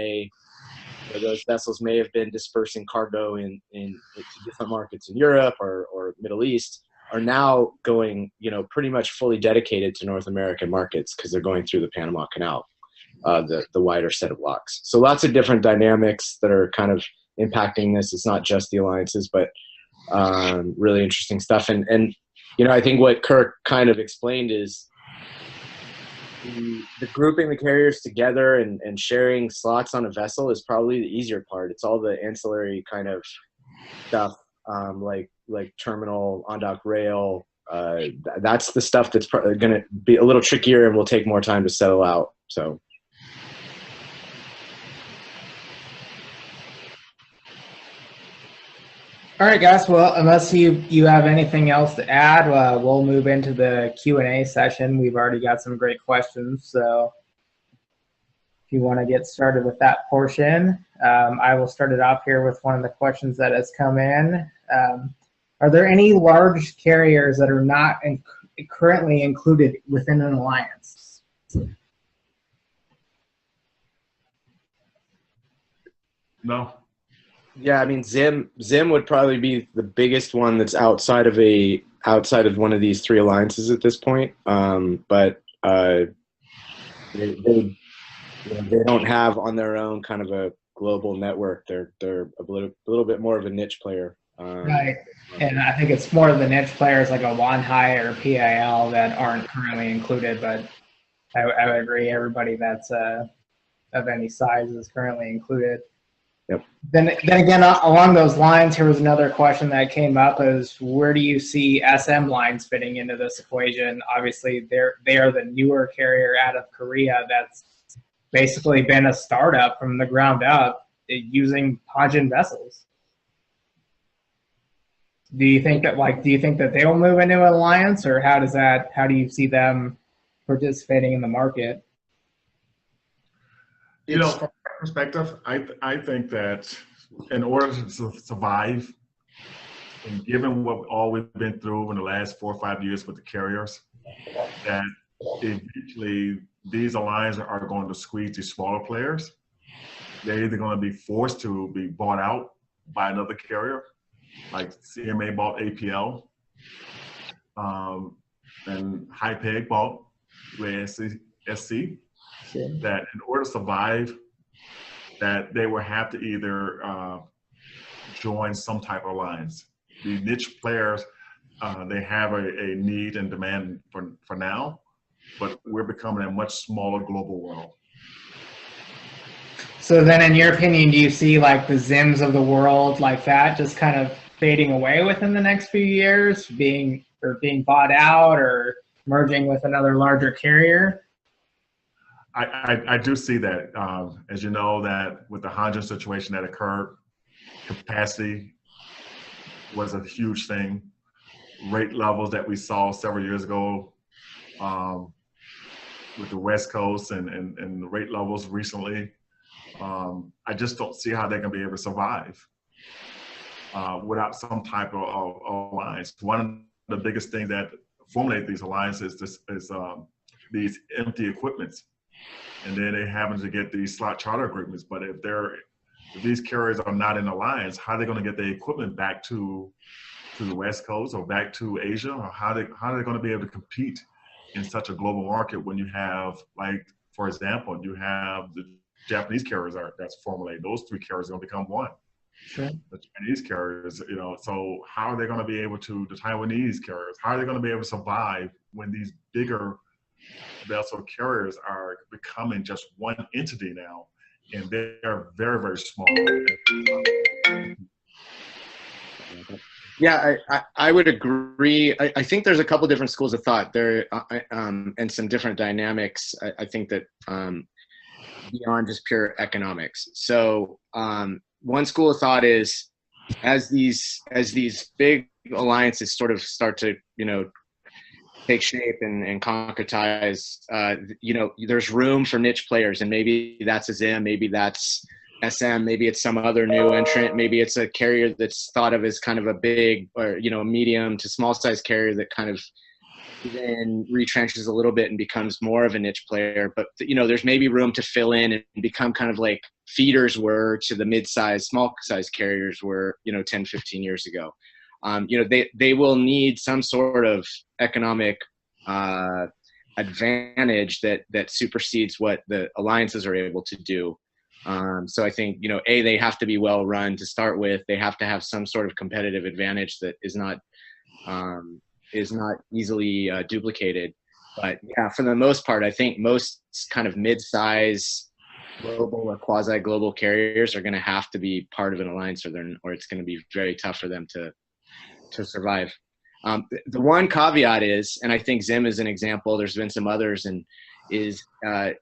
those vessels may have been dispersing cargo in different markets in Europe or Middle East, are now going, pretty much fully dedicated to North American markets because they're going through the Panama Canal, the wider set of locks. So lots of different dynamics that are kind of impacting this. It's not just the alliances, but really interesting stuff. And I think what Kirk kind of explained is the grouping the carriers together and sharing slots on a vessel is probably the easier part. It's all the ancillary kind of stuff, like terminal, on-dock rail. That's the stuff that's going to be a little trickier and will take more time to settle out. So. All right, guys. Well, unless you have anything else to add, we'll move into the Q&A session. We've already got some great questions. So if you want to get started with that portion. I will start it off here with one of the questions that has come in. Are there any large carriers that are not currently included within an alliance? No. Yeah, I mean Zim would probably be the biggest one that's outside of one of these three alliances at this point. But they don't have on their own kind of a global network. They're a little bit more of a niche player. Right, and I think it's more of the niche players like a Wanhai or PIL that aren't currently included, but I would agree everybody that's of any size is currently included. Yep. Then again, along those lines, here was another question that came up: is where do you see SM lines fitting into this equation? Obviously, they are the newer carrier out of Korea that's basically been a startup from the ground up using Hanjin vessels. Do you think that they will move into an alliance, or how do you see them participating in the market? You know, from my perspective, I think that in order to survive, and given what all we've been through in the last 4 or 5 years with the carriers, that eventually these alliances are going to squeeze the smaller players. They're either going to be forced to be bought out by another carrier, like CMA bought APL, and HiPeg bought UASC. Sure. That in order to survive, that they will have to either join some type of alliance. The niche players, they have a need and demand for now, but we're becoming a much smaller global world. So then in your opinion, do you see like the Zims of the world like that just kind of fading away within the next few years, being bought out or merging with another larger carrier? I do see that. As you know, that with the Hanjin situation that occurred, capacity was a huge thing. Rate levels that we saw several years ago with the West Coast and the rate levels recently, I just don't see how they're going to be able to survive without some type of alliance. One of the biggest things that formulate these alliances is these empty equipments. And then they happen to get these slot charter agreements. But if these carriers are not in alliance, how are they going to get the equipment back to the West Coast or back to Asia? Or how are they going to be able to compete in such a global market when you have, like, for example, you have the Japanese carriers that's formulated. Those three carriers are going to become one. Sure. The Chinese carriers, so how are they going to be able to, the Taiwanese carriers, how are they going to be able to survive when these bigger vessel carriers are becoming just one entity now, and they're very, very small. Yeah, I would agree. I think there's a couple different schools of thought there, and some different dynamics. I think that beyond just pure economics. So one school of thought is as these big alliances sort of start to take shape and concretize, there's room for niche players, and maybe that's a Zim, maybe that's SM, maybe it's some other new entrant, maybe it's a carrier that's thought of as kind of a big or medium to small size carrier that kind of then retrenches a little bit and becomes more of a niche player. But there's maybe room to fill in and become kind of like feeders were to the mid-size, small size carriers were 10, 15 years ago. They will need some sort of economic advantage that supersedes what the alliances are able to do. So I think, they have to be well run to start with. They have to have some sort of competitive advantage that is not easily duplicated. But yeah, for the most part, I think most kind of mid-size global or quasi-global carriers are going to have to be part of an alliance, or it's going to be very tough for them to survive. The one caveat is, and I think Zim is an example, there's been some others, and is,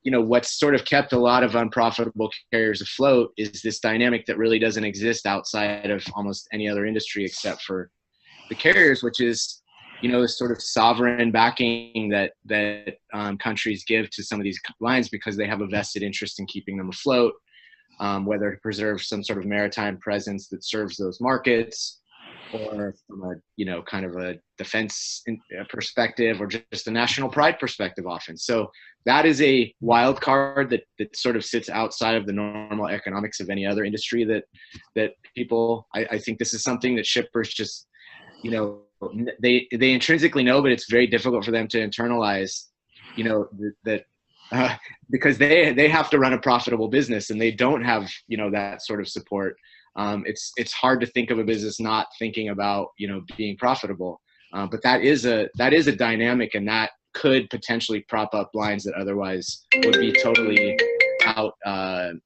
what's sort of kept a lot of unprofitable carriers afloat is this dynamic that really doesn't exist outside of almost any other industry except for the carriers, which is sort of sovereign backing that countries give to some of these lines because they have a vested interest in keeping them afloat, whether to preserve some sort of maritime presence that serves those markets, or from a kind of a defense perspective, or just a national pride perspective often. So that is a wild card that sort of sits outside of the normal economics of any other industry that people, I think this is something that shippers just, they intrinsically know, but it's very difficult for them to internalize, because they have to run a profitable business and they don't have, that sort of support. It's hard to think of a business not thinking about, being profitable. But that is a dynamic, and that could potentially prop up lines that otherwise would be totally out, kind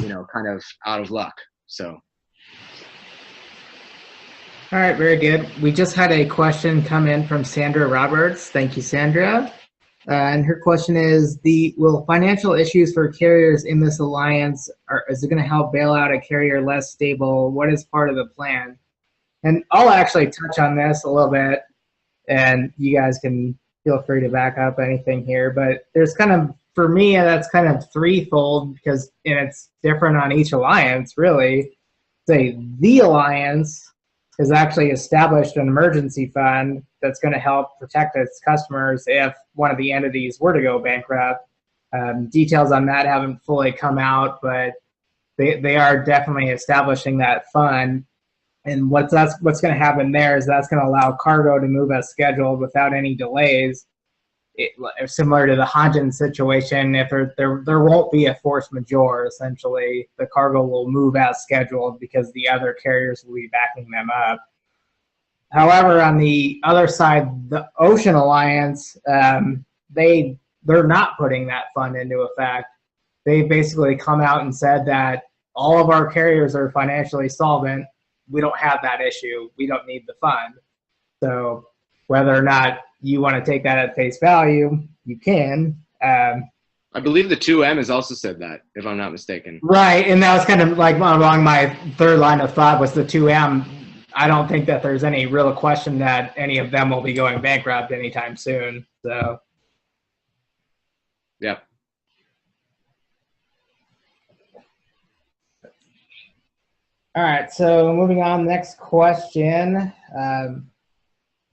of out of luck. So. All right, very good. We just had a question come in from Sandra Roberts. Thank you, Sandra. And her question is, will financial issues for carriers in this alliance, is it going to help bail out a carrier less stable? What is part of the plan? And I'll actually touch on this a little bit, and you guys can feel free to back up anything here. But there's kind of, for me, that's kind of threefold, because it's different on each alliance, really. Say the alliance has actually established an emergency fund that's going to help protect its customers if one of the entities were to go bankrupt. Details on that haven't fully come out, but they are definitely establishing that fund. And what's going to happen there is that's going to allow cargo to move as scheduled without any delays. Similar to the Hanjin situation, if there won't be a force majeure, essentially, the cargo will move as scheduled because the other carriers will be backing them up. However, on the other side, the Ocean Alliance, they're not putting that fund into effect. They basically come out and said that all of our carriers are financially solvent. We don't have that issue. We don't need the fund. So whether or not you want to take that at face value, you can. I believe the 2M has also said that, if I'm not mistaken. Right, and that was kind of like along my third line of thought was the 2M. I don't think that there's any real question that any of them will be going bankrupt anytime soon. So, yeah. All right, so moving on, next question.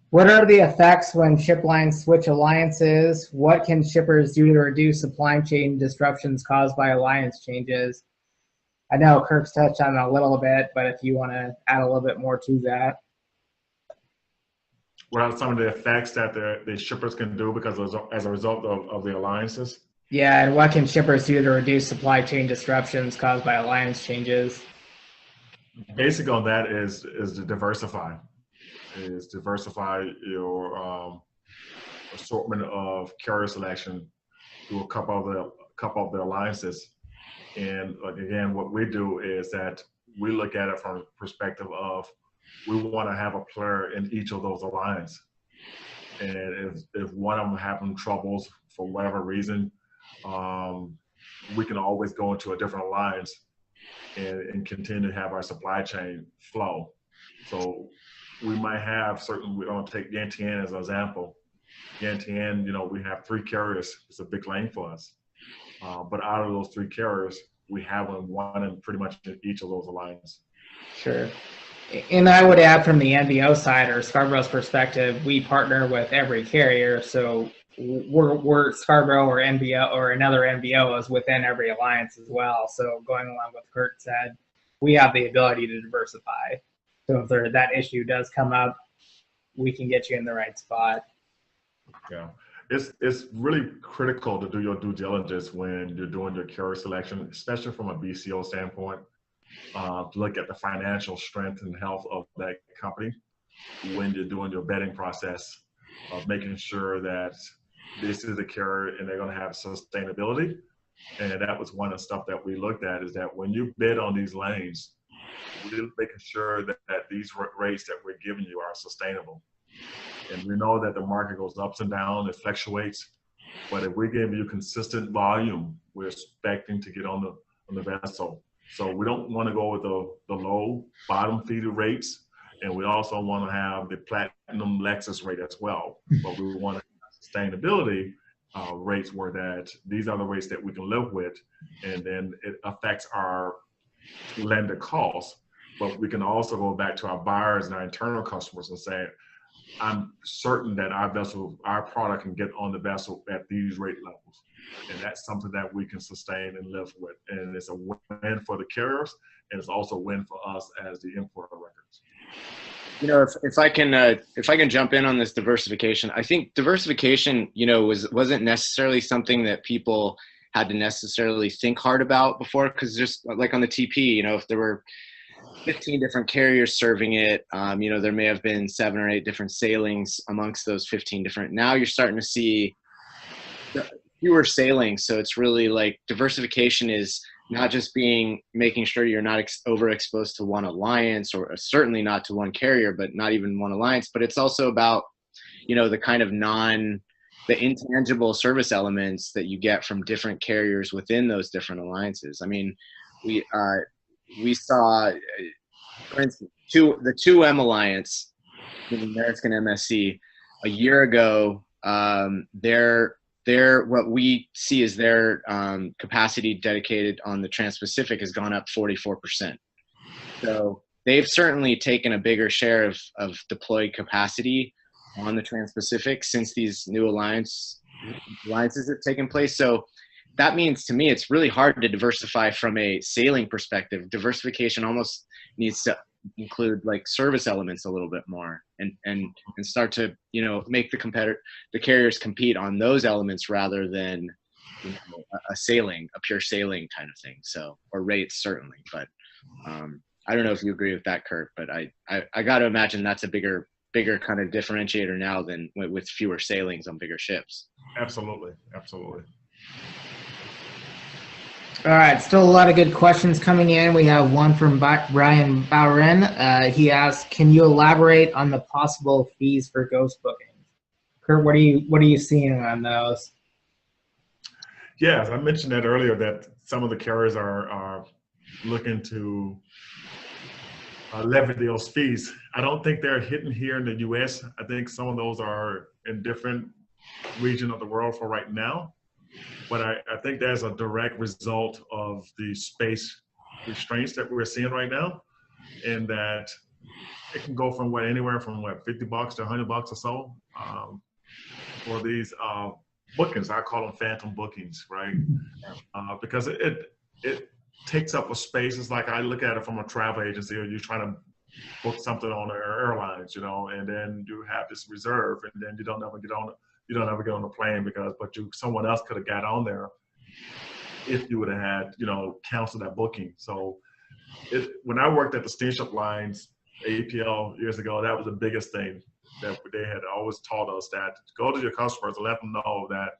What are the effects when ship lines switch alliances? What can shippers do to reduce supply chain disruptions caused by alliance changes? I know Kirk's touched on it a little bit, but if you want to add a little bit more to that. What are some of the effects that the shippers can do because as a result of the alliances? Yeah, and what can shippers do to reduce supply chain disruptions caused by alliance changes? Basic on that is to diversify. Is diversify your assortment of carrier selection through a couple of the alliances. And again, what we do is that we look at it from the perspective of we want to have a player in each of those alliances. And if one of them having troubles for whatever reason, we can always go into a different alliance and continue to have our supply chain flow. So we might have we're going to take Yantian as an example. Yantian, we have 3 carriers. It's a big lane for us. But out of those 3 carriers, we have one in pretty much each of those alliances. Sure. And I would add from the NBO side or Scarborough's perspective, we partner with every carrier. So we're Scarborough or NBO or another NBO is within every alliance as well. So going along with what Kurt said, we have the ability to diversify. So if that issue does come up, we can get you in the right spot. Yeah, it's really critical to do your due diligence when you're doing your carrier selection, especially from a BCO standpoint, to look at the financial strength and health of that company when you're doing your vetting process of making sure that this is a carrier and they're going to have sustainability. And that was one of the stuff that we looked at, is that when you bid on these lanes, we're making sure that these rates that we're giving you are sustainable. And we know that the market goes ups and down, it fluctuates, but if we give you consistent volume, we're expecting to get on the vessel. So we don't want to go with the low bottom feeder rates and we also want to have the platinum Lexus rate as well. But we want to have sustainability rates where that these are the rates that we can live with, and then it affects our landed costs. But we can also go back to our buyers and our internal customers and say, I'm certain that our vessel, our product can get on the vessel at these rate levels. And that's something that we can sustain and live with. And it's a win for the carriers, and it's also a win for us as the importer of records. You know, if I can jump in on this diversification, I think diversification, you know, wasn't necessarily something that people had to necessarily think hard about before, because just like on the TP, you know, if there were 15 different carriers serving it, you know, there may have been 7 or 8 different sailings amongst those 15 different. Now you're starting to see fewer sailings, so it's really like diversification is not just making sure you're not overexposed to one alliance, or certainly not to one carrier, but not even one alliance. But it's also about, you know, the kind of the intangible service elements that you get from different carriers within those different alliances. I mean, we saw, for instance, the 2M alliance, the American MSC, a year ago, what we see is their capacity dedicated on the Trans-Pacific has gone up 44%. So they've certainly taken a bigger share of deployed capacity on the Trans-Pacific since these new alliances have taken place. So that means, to me, it's really hard to diversify from a sailing perspective. Diversification almost needs to include like service elements a little bit more, and start to, you know, make the carriers compete on those elements rather than, you know, a pure sailing kind of thing. So, or rates certainly, but I don't know if you agree with that, Kurt, but I got to imagine that's a bigger kind of differentiator now than with fewer sailings on bigger ships. Absolutely, absolutely. All right, still a lot of good questions coming in. We have one from Brian Bowren. He asks, can you elaborate on the possible fees for ghost bookings? Kurt, what are you seeing on those? Yes, I mentioned that earlier, that some of the carriers are looking to levy those fees. I don't think they're hitting here in the U.S. I think some of those are in different regions of the world for right now. But I think that's a direct result of the space restraints that we're seeing right now, and that it can go from anywhere from $50 to $100 or so for these bookings. I call them phantom bookings, right? Because it takes up a space. It's like I look at it from a travel agency, or you're trying to book something on the airlines, you know, and then you have this reserve, and then you don't ever get on it. You don't ever get on the plane someone else could have got on there if you would have had, you know, canceled that booking. So when I worked at the steamship lines, APL years ago, that was the biggest thing that they had always taught us, that go to your customers and let them know that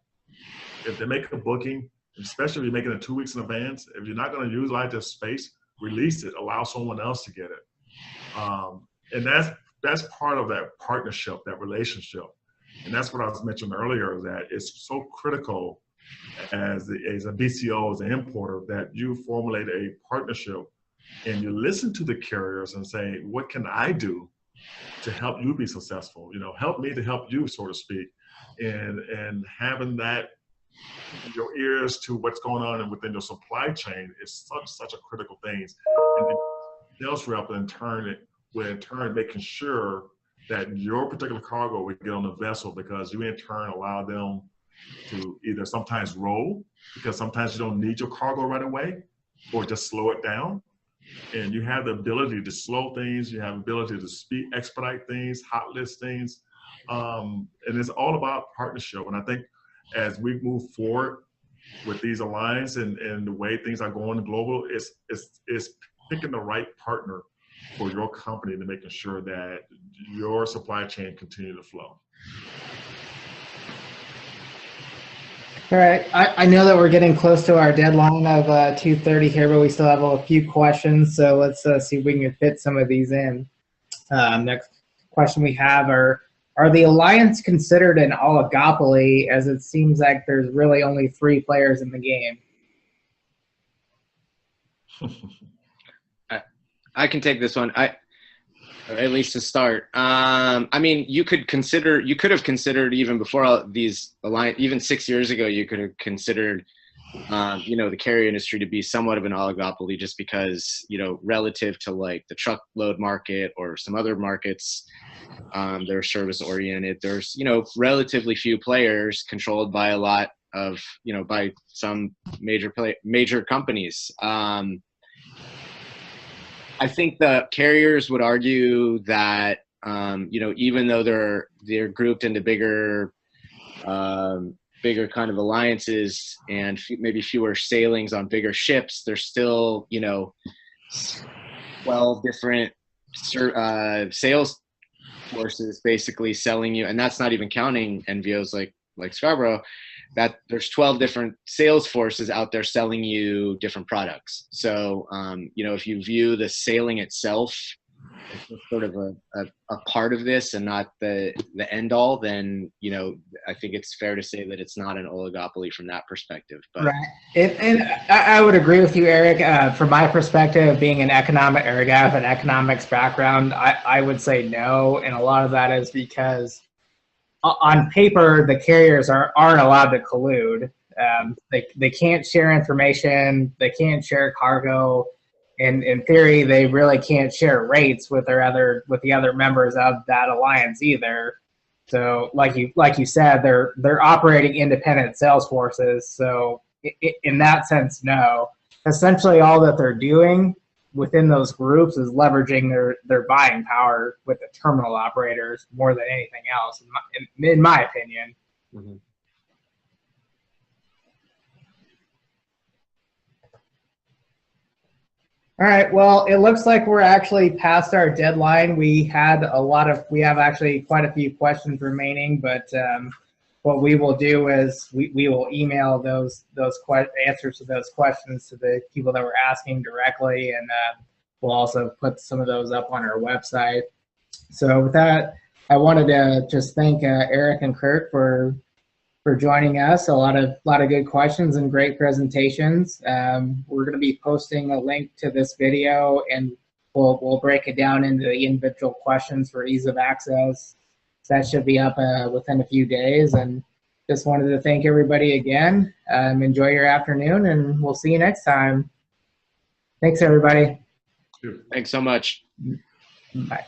if they make a booking, especially if you're making it 2 weeks in advance, if you're not going to utilize this space, release it, allow someone else to get it. And that's part of that partnership, that relationship. And that's what I was mentioning earlier, that it's so critical as a BCO, as an importer, that you formulate a partnership and you listen to the carriers and say, what can I do to help you be successful? You know, help me to help you, so to speak. And having that, your ears to what's going on within your supply chain is such a critical thing. And the sales rep in turn making sure that your particular cargo would get on the vessel, because you in turn allow them to either sometimes roll, because sometimes you don't need your cargo right away, or just slow it down. And you have the ability to slow things, you have the ability to expedite things, hot list things. And it's all about partnership. And I think as we move forward with these alliances and the way things are going global, it's picking the right partner for your company to making sure that your supply chain continue to flow. All right, I know that we're getting close to our deadline of 2:30 here, but we still have a few questions, so let's see if we can fit some of these in. Next question we have are the alliance considered an oligopoly, as it seems like there's really only 3 players in the game? I can take this one. At least to start. I mean, you could have considered even before all these alliance, even 6 years ago, you could have considered, the carrier industry to be somewhat of an oligopoly, just because, relative to like the truckload market or some other markets, they're service oriented. There's, relatively few players controlled by a lot of, by some major companies. I think the carriers would argue that, even though they're grouped into bigger kind of alliances and maybe fewer sailings on bigger ships, there's still, 12 different sales forces basically selling you, and that's not even counting NVOs like Scarborough, that there's 12 different sales forces out there selling you different products. So, if you view the sailing itself as sort of a part of this and not the end all, then, I think it's fair to say that it's not an oligopoly from that perspective. But. Right. And I would agree with you, Eric. From my perspective, being an economic or a guy with an economics background, I would say no. And a lot of that is because on paper, the carriers aren't allowed to collude. They can't share information. They can't share cargo. And in theory, they really can't share rates with the other members of that alliance either. So, like you said, they're operating independent sales forces. So, in that sense, no. Essentially, all that they're doing within those groups is leveraging their buying power with the terminal operators more than anything else, in my opinion. Mm-hmm. All right. Well, it looks like we're actually past our deadline. We have actually quite a few questions remaining, but what we will do is we will email those answers to those questions to the people that were asking directly, and we'll also put some of those up on our website. So with that, I wanted to just thank Eric and Kirk for joining us. A lot of good questions and great presentations. We're going to be posting a link to this video, and we'll break it down into the individual questions for ease of access. So that should be up within a few days. And just wanted to thank everybody again. Enjoy your afternoon, and we'll see you next time. Thanks, everybody. Thanks so much. Bye.